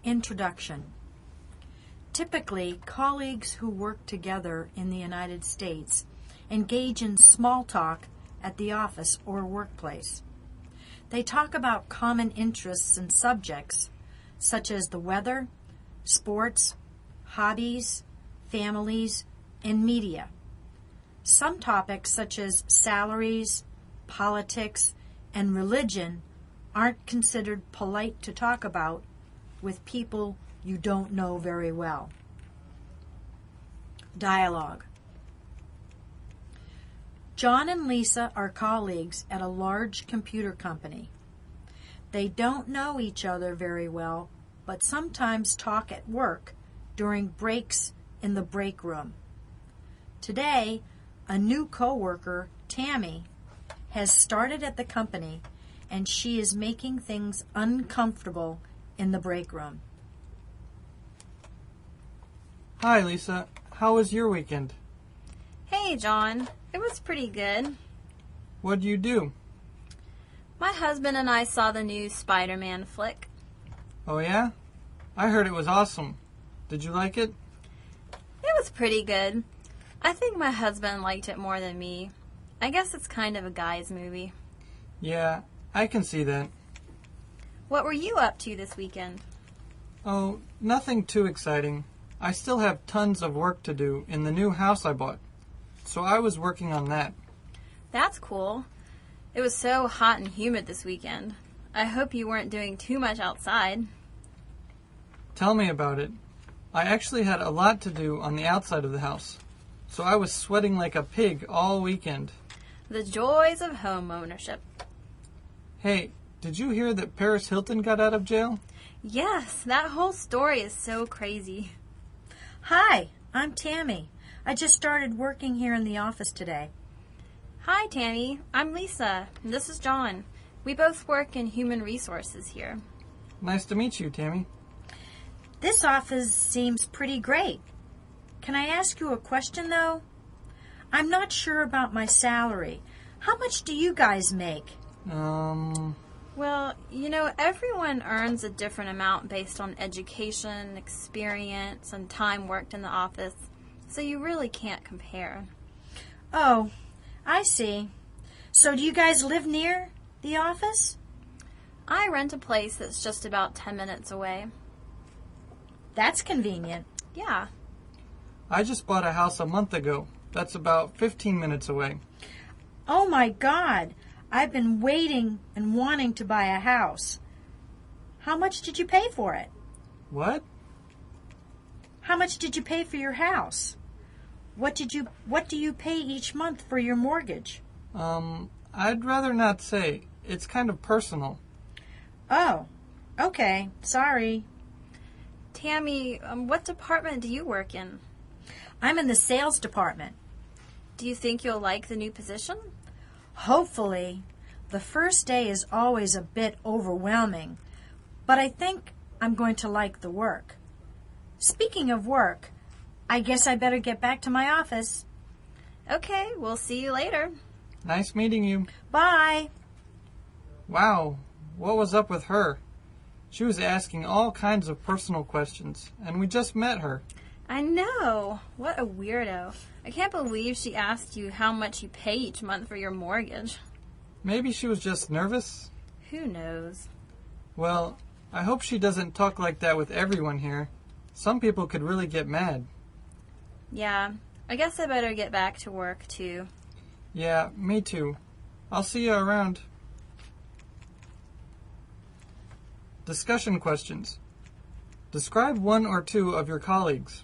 Introduction. Typically, colleagues who work together in the United States engage in small talk at the office or workplace. They talk about common interests and subjects such as the weather, sports, hobbies, families, and media. Some topics such as salaries, politics, and religion aren't considered polite to talk about with people you don't know very well. Dialogue. John and Lisa are colleagues at a large computer company. They don't know each other very well, but sometimes talk at work during breaks in the break room. Today, a new coworker, Tammy, has started at the company, and she is making things uncomfortable in the break room. Hi, Lisa. How was your weekend? Hey, John. It was pretty good. What'd you do? My husband and I saw the new Spider-Man flick. Oh, yeah? I heard it was awesome. Did you like it? It was pretty good. I think my husband liked it more than me. I guess it's kind of a guy's movie. Yeah, I can see that. What were you up to this weekend? Oh, nothing too exciting. I still have tons of work to do in the new house I bought, so I was working on that. That's cool. It was so hot and humid this weekend. I hope you weren't doing too much outside. Tell me about it. I actually had a lot to do on the outside of the house, so I was sweating like a pig all weekend. The joys of home ownership. Hey, did you hear that Paris Hilton got out of jail? Yes, that whole story is so crazy. Hi, I'm Tammy. I just started working here in the office today. Hi, Tammy. I'm Lisa. And this is John. We both work in human resources here. Nice to meet you, Tammy. This office seems pretty great. Can I ask you a question, though? I'm not sure about my salary. How much do you guys make? Well, everyone earns a different amount based on education, experience, and time worked in the office, so you really can't compare. Oh, I see. So do you guys live near the office? I rent a place that's just about 10 minutes away. That's convenient. Yeah. I just bought a house a month ago. That's about 15 minutes away. Oh my God! I've been waiting and wanting to buy a house. How much did you pay for it? What? How much did you pay for your house? What do you pay each month for your mortgage? I'd rather not say. It's kind of personal. Oh, okay. Sorry. Tammy, what department do you work in? I'm in the sales department. Do you think you'll like the new position? Hopefully. The first day is always a bit overwhelming, but I think I'm going to like the work. Speaking of work, I guess I better get back to my office. Okay, we'll see you later. Nice meeting you. Bye. Wow, what was up with her? She was asking all kinds of personal questions, and we just met her. I know. What a weirdo. I can't believe she asked you how much you pay each month for your mortgage. Maybe she was just nervous? Who knows? Well, I hope she doesn't talk like that with everyone here. Some people could really get mad. Yeah, I guess I better get back to work, too. Yeah, me too. I'll see you around. Discussion questions. Describe one or two of your colleagues.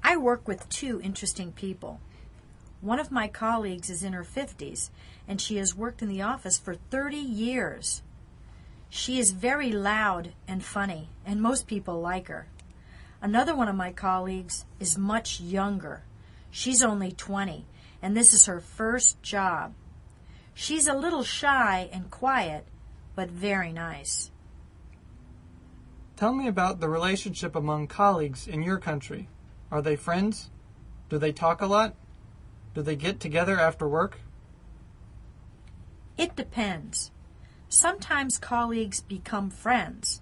I work with two interesting people. One of my colleagues is in her 50s, and she has worked in the office for 30 years. She is very loud and funny, and most people like her. Another one of my colleagues is much younger. She's only 20, and this is her first job. She's a little shy and quiet, but very nice. Tell me about the relationship among colleagues in your country. Are they friends? Do they talk a lot? Do they get together after work? It depends. Sometimes colleagues become friends.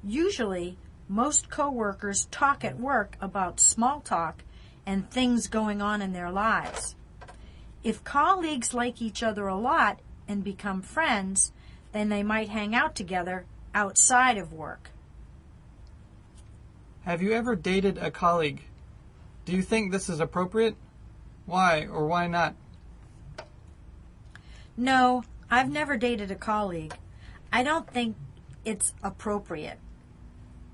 Usually, most coworkers talk at work about small talk and things going on in their lives. If colleagues like each other a lot and become friends, then they might hang out together outside of work. Have you ever dated a colleague? Do you think this is appropriate? Why or why not? No, I've never dated a colleague. I don't think it's appropriate.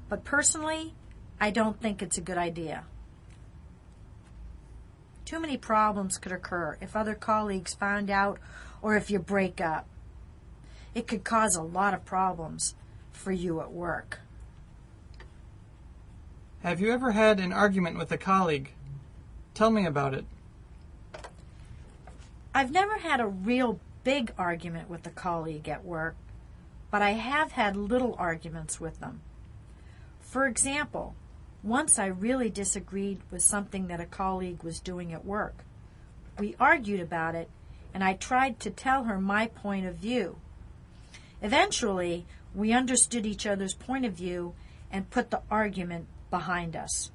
But personally, I don't think it's a good idea. Too many problems could occur if other colleagues found out or if you break up. It could cause a lot of problems for you at work. Have you ever had an argument with a colleague? Tell me about it. I've never had a real big argument with a colleague at work, but I have had little arguments with them. For example, once I really disagreed with something that a colleague was doing at work. We argued about it, and I tried to tell her my point of view. Eventually, we understood each other's point of view and put the argument behind us.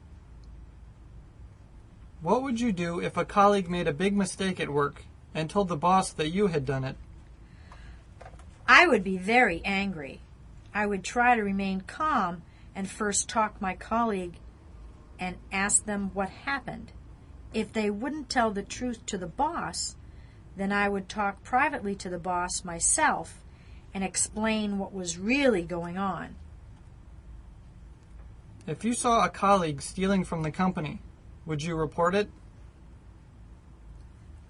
What would you do if a colleague made a big mistake at work and told the boss that you had done it? I would be very angry. I would try to remain calm and first talk my colleague and ask them what happened. If they wouldn't tell the truth to the boss, then I would talk privately to the boss myself and explain what was really going on. If you saw a colleague stealing from the company, would you report it?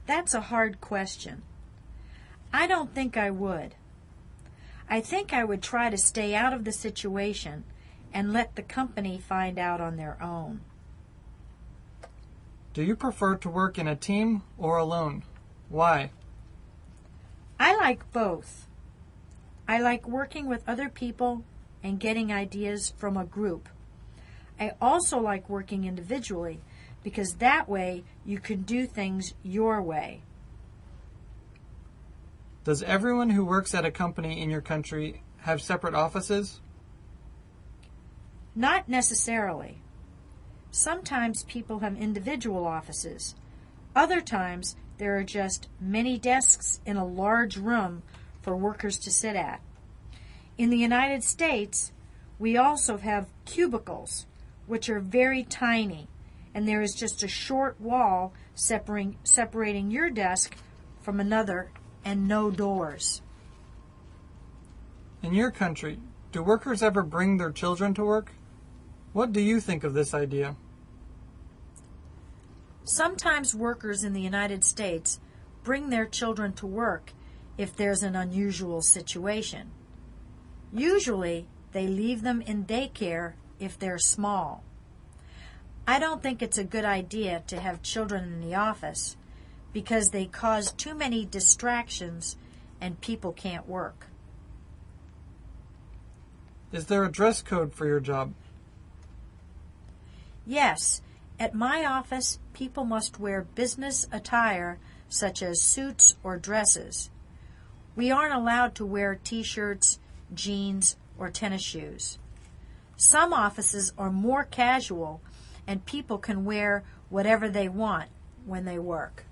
That's a hard question. I don't think I would. I think I would try to stay out of the situation and let the company find out on their own. Do you prefer to work in a team or alone? Why? I like both. I like working with other people and getting ideas from a group. I also like working individually because that way you can do things your way. Does everyone who works at a company in your country have separate offices? Not necessarily. Sometimes people have individual offices. Other times there are just many desks in a large room for workers to sit at. In the United States, we also have cubicles, which are very tiny, and there is just a short wall separating your desk from another and no doors. In your country, do workers ever bring their children to work? What do you think of this idea? Sometimes workers in the United States bring their children to work if there's an unusual situation. Usually, they leave them in daycare if they're small. I don't think it's a good idea to have children in the office because they cause too many distractions and people can't work. Is there a dress code for your job? Yes, at my office, people must wear business attire such as suits or dresses. We aren't allowed to wear t-shirts, jeans, or tennis shoes. Some offices are more casual and people can wear whatever they want when they work.